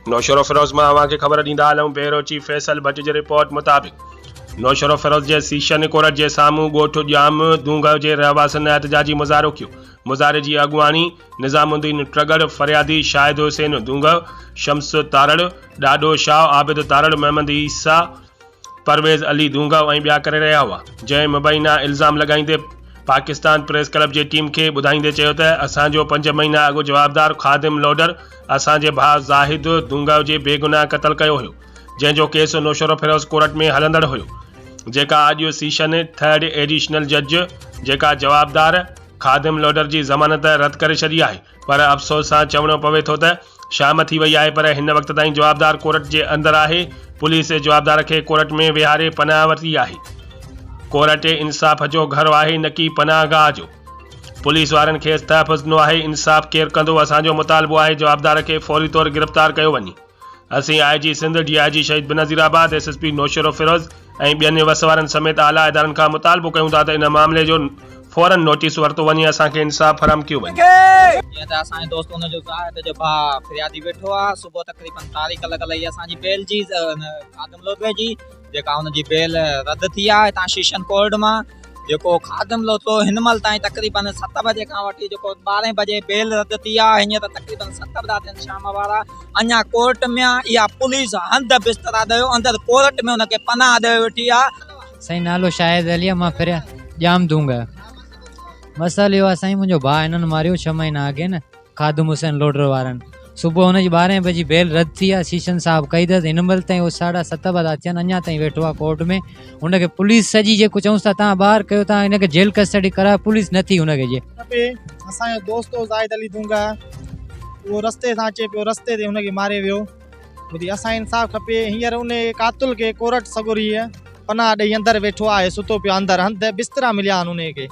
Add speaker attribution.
Speaker 1: नौशरो फिरोज़ मां अव्हांखे ख़बर ॾींदा हलूं। Bureau chief Faisal Bhatt ji report मुताबिक़ नौशरो फिरोज़ जे सीशन कोर्ट जे साम्हूं ॻोठ जाम दूंगा जे रहवासियुनि एहतजाजी मुज़ाहिरो कयो। मुज़ाहिरे जी अॻुवाणी निज़ामुद्दीन ट्रगड़, फरियादी शाहिद हुसैन दूंगा, शम्स तारड़, ॾाॾो शाह, आबिद तारड़, महमद ईसा, परवेज़ अली दूंगा ऐं ॿिया करे रहिया हुआ। जंहिं मुबैना इल्ज़ाम लॻाईंदे पाकिस्तान प्रेस क्लब जे टीम खे ॿुधाईंदे चयो त असांजो 5 महीना अॻु जवाबदार ख़ादिम लोडर असांजे भाउ ज़ाहिद दूंगा जे बेगुनाह क़तल कयो हुयो, जंहिंजो केस नौशरो फिरोज़ कोर्ट में हलंदड़ हुयो, जेका अॼु सीशन 3rd एडिशनल जज जेका जवाबदार ख़ादिम लोडर जी ज़मानत रद्द करे छॾी आहे। पर अफ़सोस सां चवणो पवे थो त शाम थी वई आहे, पर हिन वक़्त ताईं जवाबदार कोर्ट जे अंदरि आहे। पुलिस जवाबदार खे कोर्ट में विहारे पनाह वरिती आहे। कोर्ट इंसाफ़ जो घर आहे, न की पनाहगाह जो। पुलिस वारनि खे तहफ़्फ़ुज़ आहे। इंसाफ़ केरु कंदो? असांजो मुतालबो आहे जवाबदार खे फौरी तौर गिरफ़्तार कयो वञे। असीं IG सिंध, DIG शहीद बनज़ीराबाद, SSP नौशरो फिरोज़ ऐं ॿियनि वस वारनि समेत आला इदारनि खां मुतालबो कयूं था त इन मामले जो फौरन नोटिस वरितो वञे, असांखे इंसाफ़ फराहम कयो वञे।
Speaker 2: जीअं त असांजे दोस्त हुनजो ज़ाहिद जो भाउ फिरियादी वेठो आहे। सुबुह तक़रीबन तारीख़ लॻल आहे असांजी बेल जी, ख़ादिम लोदवे जी, जेका हुनजी बेल रद्द थी आहे हितां शीशन कोर्ट मां। जेको ख़ादिम लोदवो हिन महिल ताईं तक़रीबन 7 बजे खां वठी जेको 12 बजे बेल रद्द थी आहे, हीअं त तक़रीबन 7 बजा थियनि शाम वारा। अञा कोर्ट में इहा पुलिस हंध बिस्तरा ॾियो अंदरि कोर्ट में हुनखे पनाह ॾेई वेठी आहे।
Speaker 3: साईं नालो शाहिद अली आहे, मां फिर जाम दूंगा। मसइलो इहो आहे साईं, मुंहिंजो भाउ हिननि मारियो 6 महीना अॻे न, ख़ादिम हुसैन लोडर वारनि। सुबुह हुनजी 12 बजे बेल रद्द थी आहे, सीशन साहब कई अथसि। हिन महिल ताईं उहो 7:30 बजा थियनि, अञा ताईं वेठो आहे कोर्ट में। हुनखे पुलिस सॼी जेको चऊंसि था तव्हां ॿाहिरि कयो, तव्हां हिनखे जेल कस्टडी करायो, पुलिस नथी हुनखे जे।
Speaker 4: असांजो दोस्त हो ज़ाहिद अली दूंगा, उहो रस्ते सां अचे पियो, रस्ते ते हुनखे मारे वियो। ॿुधी असां इंसाफ़ खपे। हींअर उन कातुल खे कोर्ट सगुरी पनाह ॾेई अंदरि वेठो आहे, सुतो पियो अंदरि, हंध बिस्तरा मिलिया आहिनि उनखे।